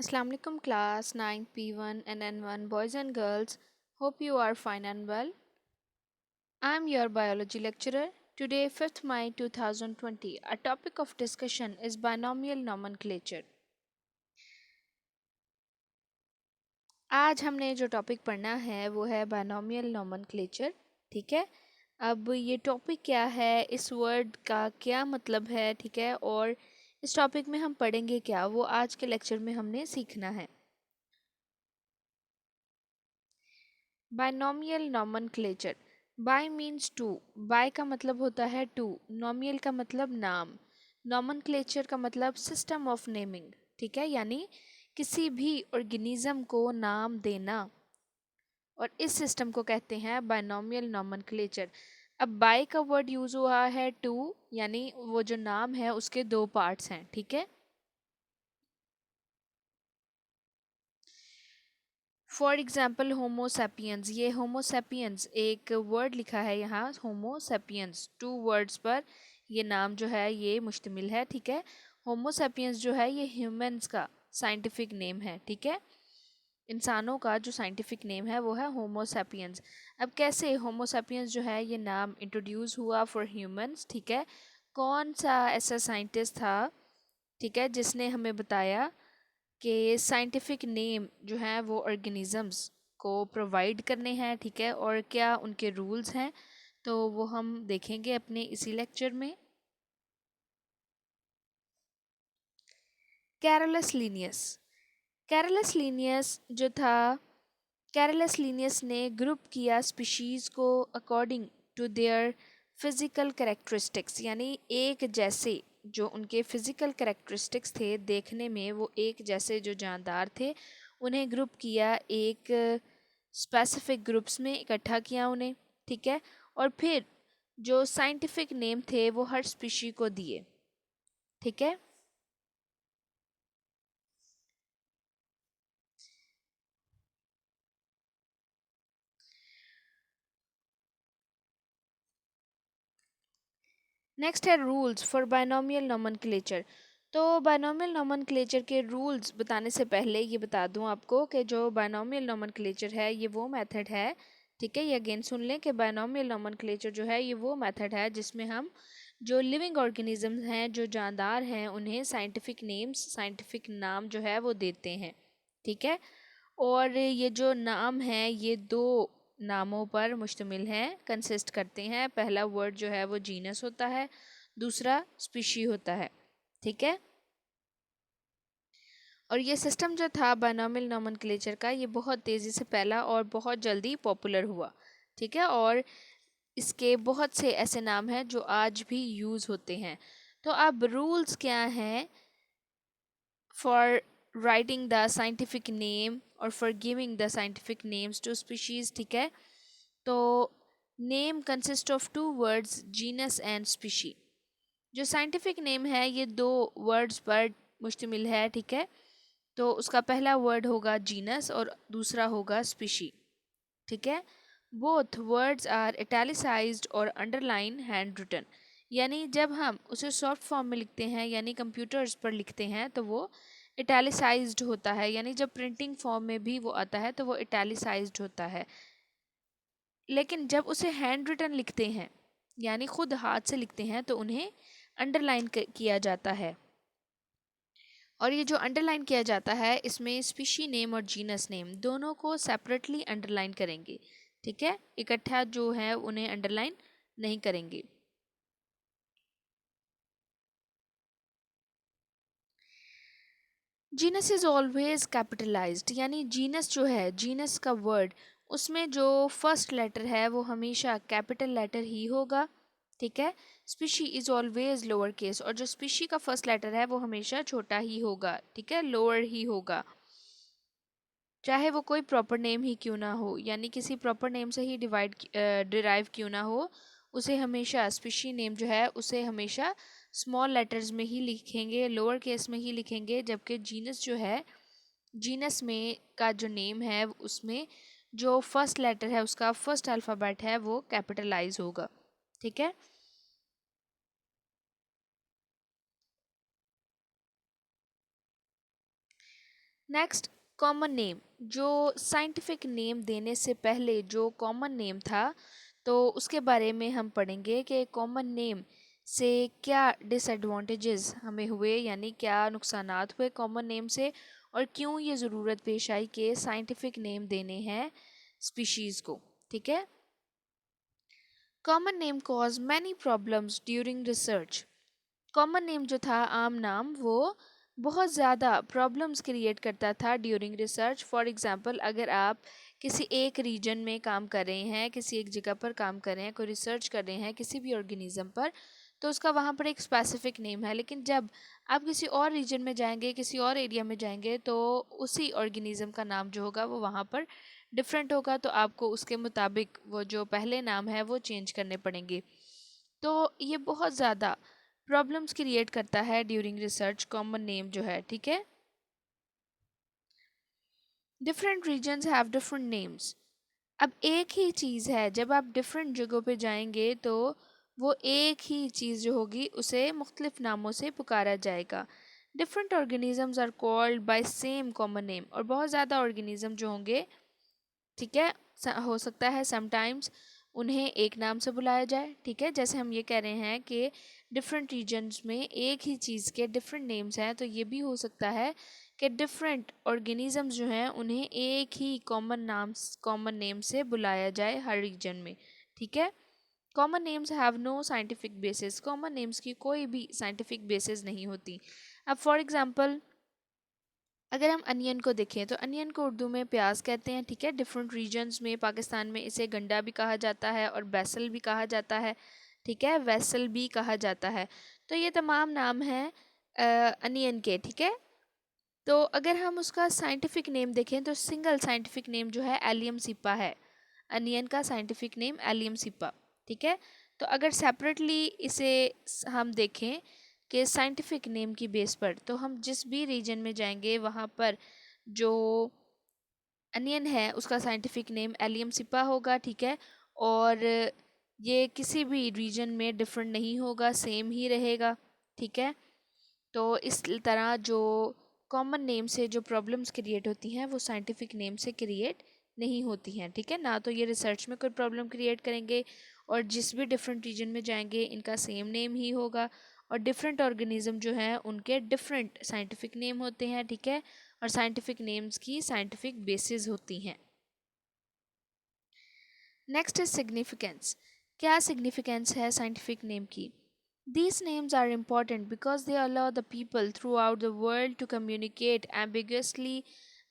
Assalamu alaikum class 9P1 and N1 boys and girls. Hope you are fine and well. I am your biology lecturer. Today 5th May 2020. Our topic of discussion is binomial nomenclature. आज हमने जो topic पढ़ना है वो है binomial nomenclature. ठीक है, अब ये टॉपिक क्या है, इस वर्ड का क्या मतलब है, ठीक है, और इस टॉपिक में हम पढ़ेंगे क्या, वो आज के लेक्चर में हमने सीखना है। Binomial nomenclature. Bi means two, bi का मतलब होता है टू, नोमियल का मतलब नाम, नोमेनक्लेचर का मतलब सिस्टम ऑफ नेमिंग। ठीक है, यानी किसी भी ऑर्गेनिज्म को नाम देना, और इस सिस्टम को कहते हैं बायनोमियल नोमेनक्लेचर। अब बाय का वर्ड यूज हुआ है टू, यानी वो जो नाम है उसके दो पार्ट्स हैं। ठीक है, फॉर एग्जाम्पल होमोसेपियंस, ये होमोसेपियंस एक वर्ड लिखा है यहाँ, होमोसेपियंस टू वर्ड्स पर ये नाम जो है ये मुश्तमिल है। ठीक है, होमोसेपियंस जो है ये ह्यूमंस का साइंटिफिक नेम है। ठीक है, इंसानों का जो साइंटिफिक नेम है वो है होमोसेपियंस। अब कैसे होमोसेपियंस जो है ये नाम इंट्रोड्यूस हुआ फॉर ह्यूमंस, ठीक है, कौन सा ऐसा साइंटिस्ट था, ठीक है, जिसने हमें बताया कि साइंटिफिक नेम जो है वो ऑर्गेनिजम्स को प्रोवाइड करने हैं। ठीक है, और क्या उनके रूल्स हैं, तो वो हम देखेंगे अपने इसी लेक्चर में। कैरोलस लीनियस, कैरोलस लीनियस जो था, कैरोलस लीनियस ने ग्रुप किया स्पीशीज़ को according to their physical characteristics, यानी एक जैसे जो उनके फिज़िकल करेक्टरिस्टिक्स थे, देखने में वो एक जैसे जो जानदार थे, उन्हें ग्रुप किया, एक स्पेसिफिक ग्रुप्स में इकट्ठा किया उन्हें। ठीक है, और फिर जो साइंटिफिक नेम थे वो हर स्पीशी को दिए। ठीक है, नेक्स्ट है रूल्स फॉर बायनोमियल नोमेनक्लेचर। तो बायनोमियल नोमेनक्लेचर के रूल्स बताने से पहले ये बता दूं आपको कि जो बायनोमियल नोमेनक्लेचर है ये वो मेथड है, ठीक है, ये अगेन सुन लें कि बायनोमियल नोमेनक्लेचर जो है ये वो मेथड है जिसमें हम जो लिविंग ऑर्गेनिजम्स हैं, जो जानदार हैं, उन्हें साइंटिफिक नेम्स, साइंटिफिक नाम जो है वो देते हैं। ठीक है, और ये जो नाम है ये दो नामों पर मुश्तमिल हैं, कंसिस्ट करते हैं। पहला वर्ड जो है वो जीनस होता है, दूसरा स्पीशी होता है। ठीक है, और ये सिस्टम जो था बायनोमियल नोमेनक्लेचर का, ये बहुत तेज़ी से फैला और बहुत जल्दी पॉपुलर हुआ। ठीक है, और इसके बहुत से ऐसे नाम हैं जो आज भी यूज़ होते हैं। तो अब रूल्स क्या हैं for writing the scientific name और for giving the scientific names to species. ठीक है, तो name consist of two words, genus and species. जो साइंटिफिक नेम है ये दो वर्ड्स पर मुश्तमिल है। ठीक है, तो उसका पहला वर्ड होगा जीनस और दूसरा होगा स्पीशी। ठीक है, बोथ वर्ड्स आर इटैलिसाइज्ड और अंडरलाइन हैंड रिटन, यानी जब हम उसे सॉफ्ट फॉर्म में लिखते हैं, यानी कंप्यूटर्स पर लिखते हैं, तो वो इटैलिसाइज्ड होता है, यानी जब प्रिंटिंग फॉर्म में भी वो आता है तो वो इटैलिसाइज्ड होता है। लेकिन जब उसे हैंड रिटन लिखते हैं, यानी खुद हाथ से लिखते हैं, तो उन्हें अंडरलाइन किया जाता है। और ये जो अंडरलाइन किया जाता है इसमें स्पीशी नेम और जीनस नेम दोनों को सेपरेटली अंडरलाइन करेंगे। ठीक है, इकट्ठा जो है उन्हें अंडरलाइन नहीं करेंगे। जीनस इज ऑलवेज कैपिटलाइज्ड, यानी जीनस जो है, जीनस का वर्ड, उसमें जो फर्स्ट लेटर है वो हमेशा कैपिटल लेटर ही होगा। ठीक है, species is always lower case, और जो स्पीशी का फर्स्ट लेटर है वो हमेशा छोटा ही होगा। ठीक है, लोअर ही होगा, चाहे वो कोई प्रॉपर नेम ही क्यों ना हो, यानी किसी प्रॉपर नेम से ही डिराइव क्यों ना हो, उसे हमेशा स्पीशी नेम जो है उसे हमेशा स्मॉल लेटर्स में ही लिखेंगे, लोअर केस में ही लिखेंगे, जबकि जीनस जो है, जीनस में का जो नेम है उसमें जो फर्स्ट लेटर है उसका फर्स्ट अल्फ़ाबेट है वो कैपिटलाइज होगा। ठीक है, नेक्स्ट, कॉमन नेम। जो साइंटिफिक नेम देने से पहले जो कॉमन नेम था, तो उसके बारे में हम पढ़ेंगे कि कॉमन नेम से क्या डिसएडवांटेजेस हमें हुए, यानी क्या नुकसानात हुए कॉमन नेम से, और क्यों ये ज़रूरत पेश आई कि साइंटिफिक नेम देने हैं स्पीशीज़ को। ठीक है। Common name cause many problems during research. Common name जो था, आम नाम, वो बहुत ज़्यादा प्रॉब्लम्स क्रिएट करता था ड्यूरिंग रिसर्च। फॉर एग्ज़ाम्पल, अगर आप किसी एक रीजन में काम कर रहे हैं, किसी एक जगह पर काम कर रहे हैं, कोई रिसर्च कर रहे हैं किसी भी ऑर्गेनिज़म पर, तो उसका वहाँ पर एक स्पेसिफिक नेम है। लेकिन जब आप किसी और रीजन में जाएंगे, किसी और एरिया में जाएंगे, तो उसी ऑर्गेनिज़म का नाम जो होगा वो वहाँ पर डिफरेंट होगा, तो आपको उसके मुताबिक वो जो पहले नाम है वो चेंज करने पड़ेंगे। तो ये बहुत ज़्यादा प्रॉब्लम्स क्रिएट करता है ड्यूरिंग रिसर्च, कॉमन नेम जो है। ठीक है। Different regions have different names. अब एक ही चीज़ है, जब आप डिफरेंट जगहों पे जाएंगे तो वो एक ही चीज़ जो होगी उसे मुख्तलिफ नामों से पुकारा जाएगा। Different organisms are called by same common name. और बहुत ज़्यादा ऑर्गेनिज्म जो होंगे, ठीक है, हो सकता है समटाइम्स उन्हें एक नाम से बुलाया जाए। ठीक है, जैसे हम ये कह रहे हैं कि डिफरेंट रीजन्स में एक ही चीज़ के डिफरेंट नेम्स हैं, तो ये भी हो सकता है कि डिफरेंट ऑर्गेनिजम्स जो हैं उन्हें एक ही कॉमन नेम से बुलाया जाए हर रीजन में। ठीक है। Common names have no scientific basis. Common names की कोई भी साइंटिफिक बेसिस नहीं होती। अब फॉर एग्जांपल, अगर हम अनियन को देखें तो अनियन को उर्दू में प्याज कहते हैं। ठीक है। डिफरेंट रीजन्स में पाकिस्तान में इसे गंडा भी कहा जाता है और बैसल भी कहा जाता है। ठीक है, वैसल भी कहा जाता है। तो ये तमाम नाम हैं अनियन के। ठीक है। तो अगर हम उसका साइंटिफिक नेम देखें तो सिंगल साइंटिफिक नेम जो है एलियम सिपा है। अनियन का साइंटिफिक नेम एलियम सिपा। ठीक है। तो अगर सेपरेटली इसे हम देखें कि साइंटिफिक नेम की बेस पर, तो हम जिस भी रीजन में जाएंगे वहाँ पर जो अनियन है उसका साइंटिफिक नेम एलियम सिपा होगा। ठीक है। और ये किसी भी रीजन में डिफरेंट नहीं होगा, सेम ही रहेगा। ठीक है। तो इस तरह जो कॉमन नेम से जो प्रॉब्लम्स क्रिएट होती हैं वो साइंटिफिक नेम से क्रिएट नहीं होती हैं। ठीक है ना, तो ये रिसर्च में कोई प्रॉब्लम क्रिएट करेंगे, और जिस भी डिफरेंट रीजन में जाएंगे इनका सेम नेम ही होगा। और डिफरेंट ऑर्गेनिज्म जो हैं उनके डिफरेंट साइंटिफिक नेम होते हैं। ठीक है। और साइंटिफिक नेम्स की साइंटिफिक बेसिस होती हैं। Next is significance. क्या सिग्निफिकेंस है साइंटिफिक नेम की? These names are important because they allow the people throughout the world to communicate ambiguously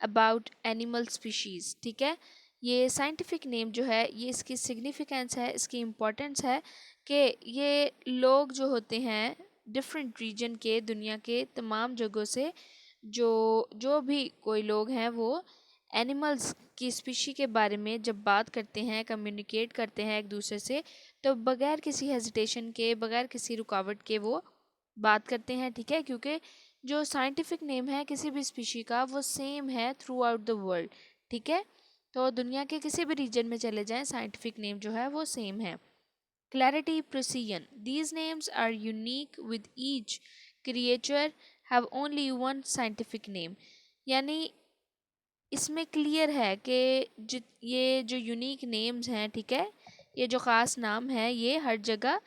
about animal species. ठीक है। ये साइंटिफिक नेम जो है, ये इसकी सिग्निफिकेंस है, इसकी इम्पोर्टेंस है कि ये लोग जो होते हैं डिफरेंट रीजन के, दुनिया के तमाम जगहों से, जो जो भी कोई लोग हैं, वो एनिमल्स की स्पीशी के बारे में जब बात करते हैं, कम्युनिकेट करते हैं एक दूसरे से, तो बगैर किसी हेजिटेशन के, बगैर किसी रुकावट के वो बात करते हैं। ठीक है। क्योंकि जो साइंटिफिक नेम है किसी भी स्पीशी का वो सेम है थ्रू आउट द वर्ल्ड। ठीक है। तो दुनिया के किसी भी रीजन में चले जाएं, साइंटिफिक नेम जो है वो सेम है। Clarity, precision. These names are unique with each creature have only one scientific name. यानी इसमें क्लियर है कि ये जो यूनिक नेम्स हैं, ठीक है, ये जो ख़ास नाम है, ये हर जगह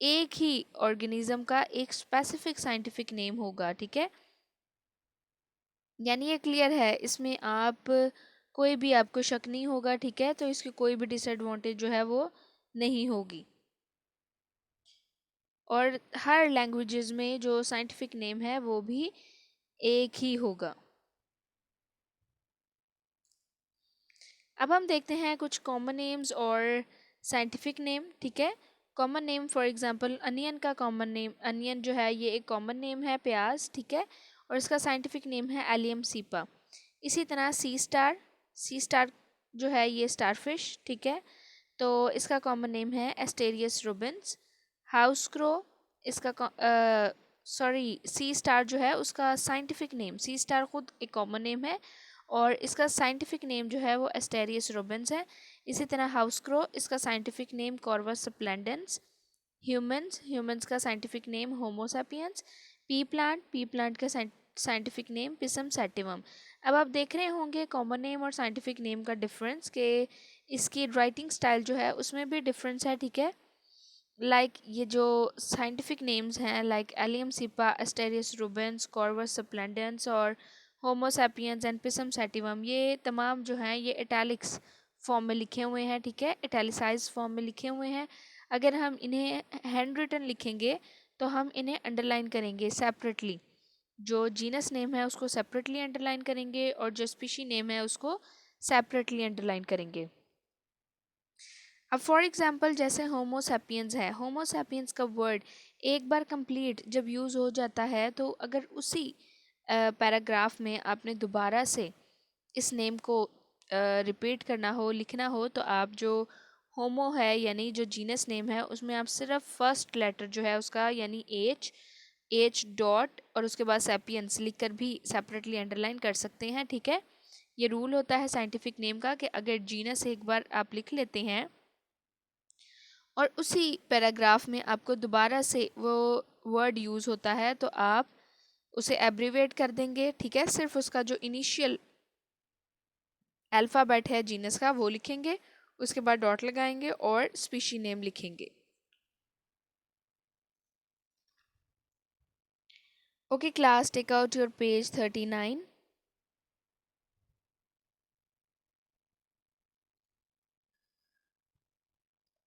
एक ही ऑर्गेनिज्म का एक स्पेसिफिक साइंटिफिक नेम होगा। ठीक है। यानी ये क्लियर है, इसमें आप कोई भी आपको शक नहीं होगा। ठीक है। तो इसकी कोई भी डिसएडवांटेज जो है वो नहीं होगी। और हर लैंग्वेजेस में जो साइंटिफिक नेम है वो भी एक ही होगा। अब हम देखते हैं कुछ कॉमन नेम्स और साइंटिफिक नेम। ठीक है। Common name, for example onion का कॉमन नेम, अनियन जो है ये एक कॉमन नेम है, प्याज। ठीक है। और इसका साइंटिफिक नेम है एलियम सीपा। इसी तरह सी स्टार, सी स्टार जो है ये स्टारफिश। ठीक है। तो इसका कॉमन नेम है एस्टेरियस रूबिन्स। हाउस क्रो, इसका सॉरी, सी स्टार जो है उसका साइंटिफिक नेम, सी स्टार खुद एक कॉमन नेम है और इसका साइंटिफिक नेम जो है वो एस्टेरियस रोबिन्स है। इसी तरह हाउस क्रो, इसका scientific name Corvus splendens. Humans, humans का scientific name Homo sapiens. Pea plant, pea plant का साइंटिफिक नेम पिसम सैटिवम। अब आप देख रहे होंगे कॉमन नेम और साइंटिफिक नेम का डिफरेंस, कि इसकी राइटिंग स्टाइल जो है उसमें भी डिफरेंस है, ठीक है। ये जो साइंटिफिक नेम्स हैं like Allium cepa, Asterias rubens, Corvus splendens और Homo sapiens and Pisum sativum, ये तमाम जो हैं ये इटैलिक्स फॉर्म में लिखे हुए हैं, ठीक है, इटैलिसाइज फॉर्म में लिखे हुए हैं। अगर हम इन्हें हैंड रिटन लिखेंगे तो हम इन्हें अंडरलाइन करेंगे सेपरेटली। जो जीनस नेम है उसको सेपरेटली अंडरलाइन करेंगे और जो स्पीशी नेम है उसको सेपरेटली अंडरलाइन करेंगे। अब फॉर एग्जांपल जैसे होमो सैपियंस है, होमो सैपियंस का वर्ड एक बार कंप्लीट जब यूज़ हो जाता है, तो अगर उसी पैराग्राफ में आपने दोबारा से इस नेम को रिपीट करना हो, लिखना हो, तो आप जो होमो है यानी जो जीनस नेम है उसमें आप सिर्फ फर्स्ट लेटर जो है उसका यानी एच डॉट और उसके बाद सैपियंस लिखकर भी सेपरेटली अंडरलाइन कर सकते हैं, ठीक है। ये रूल होता है साइंटिफिक नेम का कि अगर जीनस एक बार आप लिख लेते हैं और उसी पैराग्राफ में आपको दोबारा से वो वर्ड यूज़ होता है तो आप उसे एब्रीवेट कर देंगे, ठीक है। सिर्फ उसका जो इनिशियल अल्फ़ाबेट है जीनस का वो लिखेंगे, उसके बाद डॉट लगाएंगे और स्पीशी नेम लिखेंगे। Okay class, take out your page 39।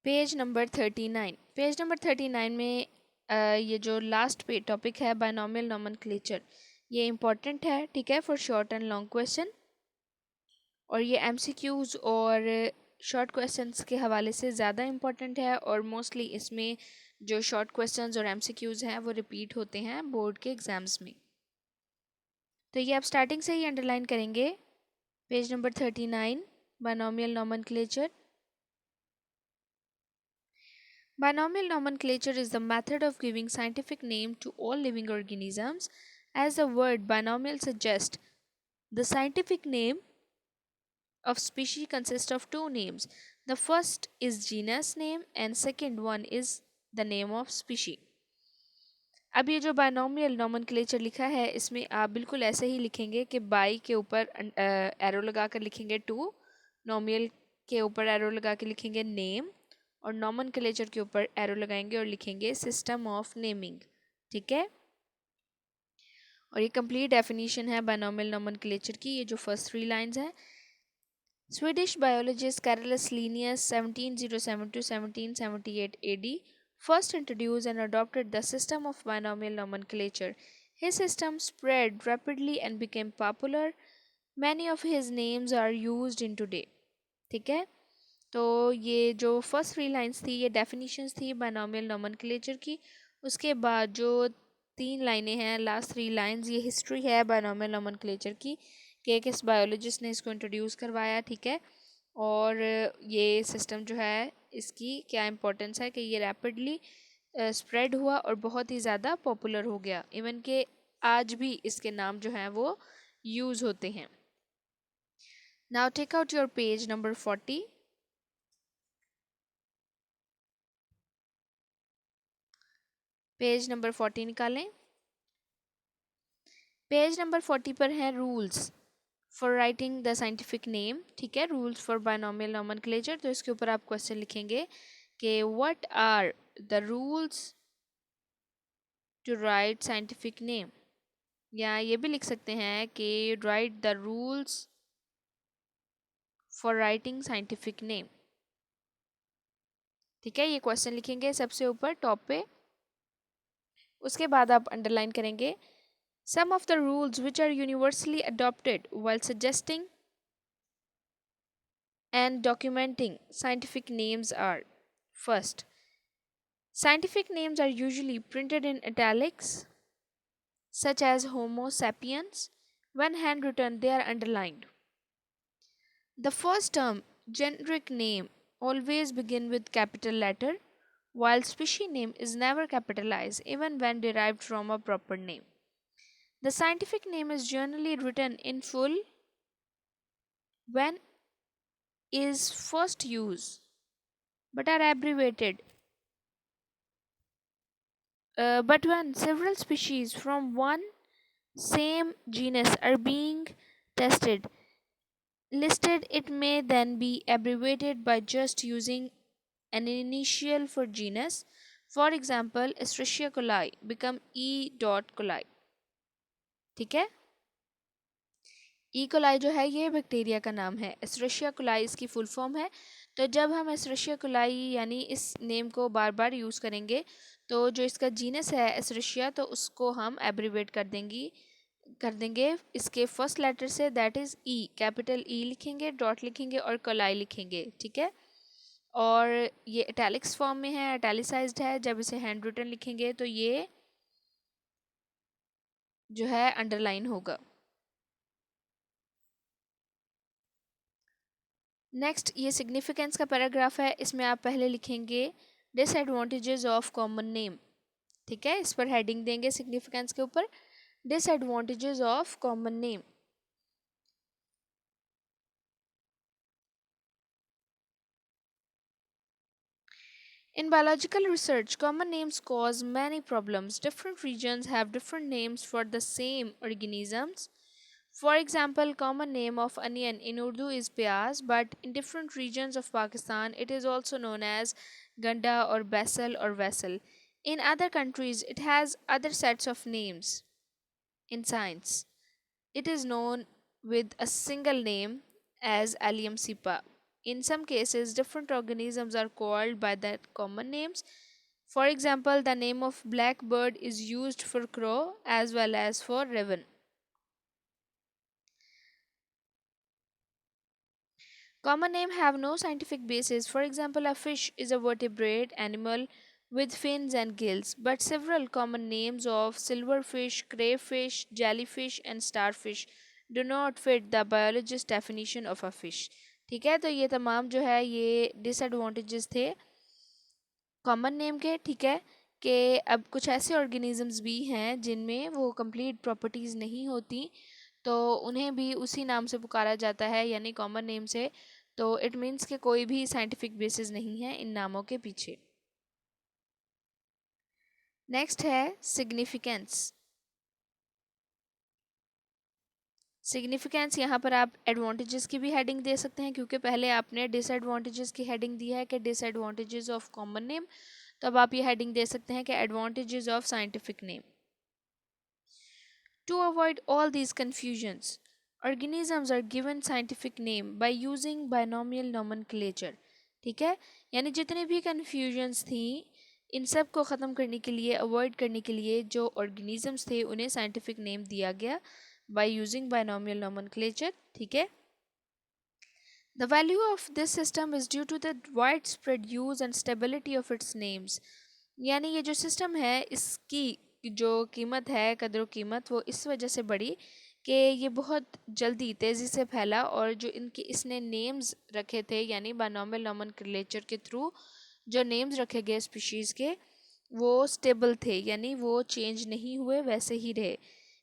Page number 39, page number 39 में ये जो लास्ट पे टॉपिक है बायनॉमियल नोमेनक्लेचर, ये इम्पॉर्टेंट है, ठीक है, for short and long question. और ये एमसीक्यूज़ और शॉर्ट क्वेश्चंस के हवाले से ज़्यादा इम्पॉर्टेंट है और मोस्टली इसमें जो शॉर्ट क्वेश्चंस और एमसीक्यूज़ हैं वो रिपीट होते हैं बोर्ड के एग्ज़ाम्स में। तो ये आप स्टार्टिंग से ही अंडरलाइन करेंगे। Page number 39, binomial nomenclature. Binomial nomenclature is the method of giving scientific name to all living organisms. As the word binomial suggests, the scientific name of species consists of two names. The first is genus name and second one is the name of species. अब ये जो binomial nomenclature लिखा है इसमें आप बिल्कुल ऐसे ही लिखेंगे कि बाई के ऊपर एरो लगा कर लिखेंगे टू, नोमियल के ऊपर एरो लगा के लिखेंगे नेम और नोमेनक्लेचर के ऊपर एरो लगाएंगे और लिखेंगे सिस्टम ऑफ नेमिंग, ठीक है। और ये कंप्लीट डेफिनेशन है बायनॉमियल नोमेनक्लेचर की, ये जो फर्स्ट 3 लाइंस हैं। Swedish biologist Carolus Linnaeus 1707 to 1778 AD first introduced and adopted the system of binomial nomenclature. His system spread rapidly and became popular. Many of his names are used in today. ठीक है, तो ये जो first 3 lines थी ये definitions थी binomial nomenclature की। उसके बाद जो 3 लाइनें हैं, लास्ट 3 लाइंस, ये हिस्ट्री है बायनॉमियल नोमेनक्लेचर की कि किस बायोलॉजिस्ट ने इसको इंट्रोड्यूस करवाया, ठीक है। और ये सिस्टम जो है इसकी क्या इम्पोर्टेंस है कि ये रैपिडली स्प्रेड हुआ और बहुत ही ज़्यादा पॉपुलर हो गया, इवन कि आज भी इसके नाम जो हैं वो यूज़ होते हैं। Now take out your page number 40। Page number 40 निकालें। पेज नंबर 40 पर है rules for writing the scientific name, ठीक है, रूल्स फॉर बायनॉमियल नोमेनक्लेचर। तो इसके ऊपर आप क्वेश्चन लिखेंगे कि what are the rules to write scientific name, या ये भी लिख सकते हैं कि write the rules for writing scientific name, ठीक है। ये क्वेश्चन लिखेंगे सबसे ऊपर टॉप पे। उसके बाद आप अंडरलाइन करेंगे some of the rules which are universally adopted while suggesting and documenting scientific names are: first, scientific names are usually printed in italics, such as Homo sapiens. When handwritten, they are underlined. The first term, generic name, always begin with capital letter, while species name is never capitalized even when derived from a proper name. The scientific name is generally written in full when is first used, but are abbreviated. But when several species from one same genus are being tested. Listed, it may then be abbreviated by just using an initial for genus. For example, Escherichia coli become E. coli. ठीक है, E coli जो है ये bacteria का नाम है, एस्चेरिशिया coli इसकी full form है। तो जब हम एस्चेरिशिया कोलाई यानी इस नेम को बार बार यूज़ करेंगे तो जो इसका जीनस है एस्चेरिशिया, तो उसको हम एब्रीवेट कर देंगे इसके फर्स्ट लेटर से, that is E, capital E लिखेंगे, डॉट लिखेंगे और कोलाई लिखेंगे। ठीक है, और ये इटैलिक्स फॉर्म में है, इटैलिसाइज्ड है। जब इसे हैंड रिटन लिखेंगे तो ये जो है अंडरलाइन होगा। नेक्स्ट ये सिग्निफिकेंस का पैराग्राफ है, इसमें आप पहले लिखेंगे डिसएडवांटेजेस ऑफ कॉमन नेम। ठीक है, इस पर हेडिंग देंगे सिग्निफिकेंस के ऊपर, disadvantages of common name. In biological research, common names cause many problems. Different regions have different names for the same organisms. For example, common name of onion in Urdu is pyaz, but in different regions of Pakistan, it is also known as ganda or basil or vessel. In other countries, it has other sets of names. In science, it is known with a single name as Allium cepa. In some cases, different organisms are called by that common names. For example, the name of blackbird is used for crow as well as for raven. Common names have no scientific basis. For example, a fish is a vertebrate animal with fins and gills, but several common names of silverfish, crayfish, jellyfish, and starfish do not fit the biologist's definition of a fish. ठीक है, तो ये तमाम जो है ये disadvantages थे common name के। ठीक है, कि अब कुछ ऐसे ऑर्गेनिजम्स भी हैं जिनमें वो कंप्लीट प्रॉपर्टीज़ नहीं होती, तो उन्हें भी उसी नाम से पुकारा जाता है यानी कॉमन नेम से। तो इट मीन्स कि कोई भी साइंटिफिक बेसिस नहीं है इन नामों के पीछे। नेक्स्ट है सिग्निफिकेंस। सिग्निफिकेंस यहाँ पर आप एडवांटेजेस की भी हेडिंग दे सकते हैं, क्योंकि पहले आपने डिसएडवांटेजेस की हेडिंग दी है कि डिसएडवांटेजेस ऑफ कॉमन नेम, तो अब आप ये हेडिंग दे सकते हैं कि advantages of scientific name. To avoid all these confusions, organisms are given scientific name by using binomial nomenclature. ठीक है, यानी जितने भी confusions थी इन सब को ख़त्म करने के लिए, अवॉइड करने के लिए जो organisms थे उन्हें scientific name दिया गया by using binomial nomenclature. ठीक है, the value of this system is due to the widespread use and stability of its names. यानी ये जो सिस्टम है इसकी जो कीमत है, कदर कीमत, वो इस वजह से बढ़ी कि ये बहुत जल्दी तेज़ी से फैला, और जो इनके इसने नेम्स रखे थे यानी बाइनोमियल नोमेनक्लेचर के थ्रू जो नेम्स रखे गए स्पीशीज़ के वो स्टेबल थे, यानी वो चेंज नहीं हुए, वैसे ही रहे।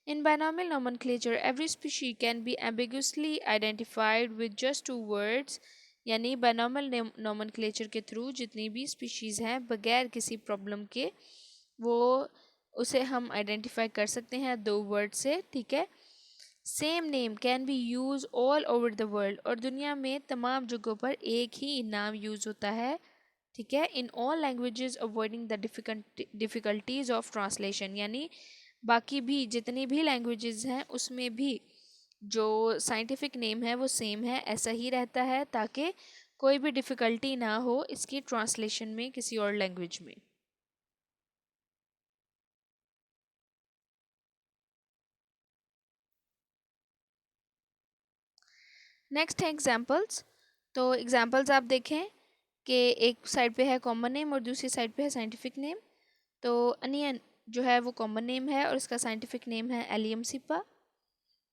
In binomial nomenclature, every species can be ambiguously identified with just two words. यानी binomial nomenclature के थ्रू जितनी भी स्पीशीज़ हैं बगैर किसी प्रॉब्लम के वो उसे हम आइडेंटिफाई कर सकते हैं दो वर्ड से। ठीक है, same name can be use all over the world, और दुनिया में तमाम जगहों पर एक ही नाम यूज़ होता है। ठीक है, in all languages avoiding the difficulties of translation, यानी बाकी भी जितनी भी लैंग्वेजेस हैं उसमें भी जो साइंटिफिक नेम है वो सेम है, ऐसा ही रहता है ताकि कोई भी डिफ़िकल्टी ना हो इसकी ट्रांसलेशन में किसी और लैंग्वेज में। नेक्स्ट है एग्जांपल्स। तो एग्जांपल्स आप देखें कि एक साइड पे है कॉमन नेम और दूसरी साइड पे है साइंटिफिक नेम। तो अनियन जो है वो कॉमन नेम है और इसका साइंटिफिक नेम है एलियम सिपा।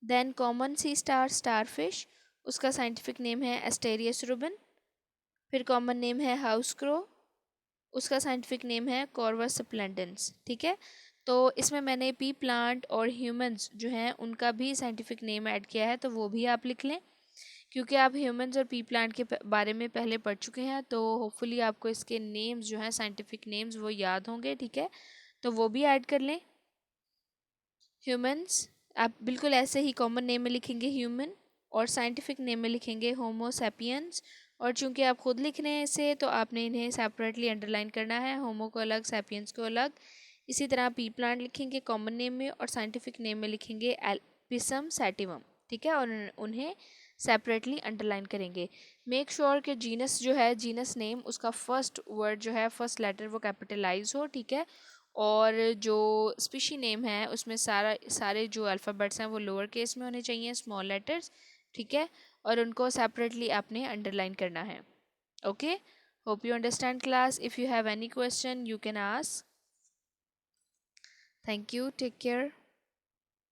देन कॉमन सी स्टार स्टारफिश, उसका साइंटिफिक नेम है एस्टेरियस रूबिन। फिर कॉमन नेम है हाउस क्रो, उसका साइंटिफिक नेम है कॉर्वस स्प्लेंडेंस। ठीक है, तो इसमें मैंने पी प्लांट और ह्यूमंस जो हैं उनका भी साइंटिफिक नेम ऐड किया है, तो वो भी आप लिख लें, क्योंकि आप ह्यूमंस और पी प्लांट के बारे में पहले पढ़ चुके हैं, तो होपफुली आपको इसके नेम्स जो हैं साइंटिफिक नेम्स वो याद होंगे। ठीक है, तो वो भी ऐड कर लें। ह्यूमंस, आप बिल्कुल ऐसे ही कॉमन नेम में लिखेंगे ह्यूमन, और साइंटिफिक नेम में लिखेंगे होमो सैपियंस। और चूंकि आप खुद लिख रहे हैं इसे, तो आपने इन्हें सेपरेटली अंडरलाइन करना है, होमो को अलग, सैपियंस को अलग। इसी तरह पी प्लांट लिखेंगे कॉमन नेम में, और साइंटिफिक नेम में लिखेंगे एल्पिसम सैटिवम, ठीक है, और उन्हें सेपरेटली अंडरलाइन करेंगे। मेक श्योर कि जीनस जो है, जीनस नेम, उसका फर्स्ट वर्ड जो है, फर्स्ट लेटर वो कैपिटलाइज हो, ठीक है। और जो स्पीशी नेम है उसमें सारे जो अल्फ़ाबेट्स हैं वो लोअर केस में होने चाहिए, स्मॉल लेटर्स, ठीक है। और उनको सेपरेटली आपने अंडरलाइन करना है। Okay, hope you understand class. If you have any question you can ask. Thank you, take care.